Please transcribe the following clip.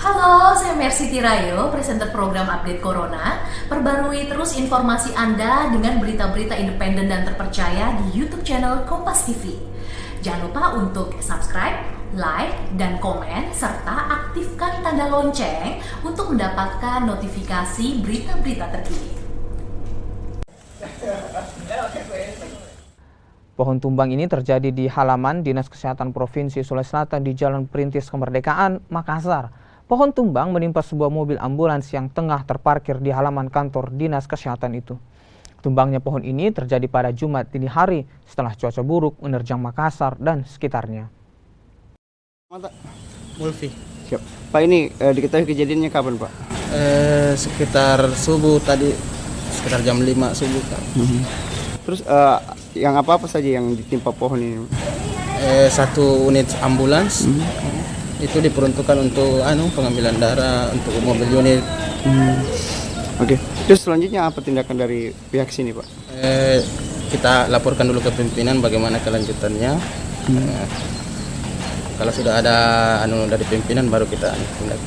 Halo, saya Mercy Tirayo, presenter program Update Corona. Perbarui terus informasi Anda dengan berita-berita independen dan terpercaya di YouTube channel Kompas TV. Jangan lupa untuk subscribe, like, dan komen, serta aktifkan tanda lonceng untuk mendapatkan notifikasi berita-berita terkini. Pohon tumbang ini terjadi di halaman Dinas Kesehatan Provinsi Sulawesi Selatan di Jalan Perintis Kemerdekaan, Makassar. Pohon tumbang menimpa sebuah mobil ambulans yang tengah terparkir di halaman kantor Dinas Kesehatan itu. Tumbangnya pohon ini terjadi pada Jumat dini hari setelah cuaca buruk menerjang Makassar dan sekitarnya. Mulfi. Siap. Pak, ini diketahui kejadiannya kapan, Pak? Sekitar subuh tadi, sekitar jam 5 subuh. Terus yang apa saja yang ditimpa pohon ini? Satu unit ambulans itu diperuntukkan untuk pengambilan darah untuk mobil unit. Oke. Terus selanjutnya apa tindakan dari pihak sini, Pak? Kita laporkan dulu ke pimpinan bagaimana kelanjutannya. Kalau sudah ada dari pimpinan baru kita tindak.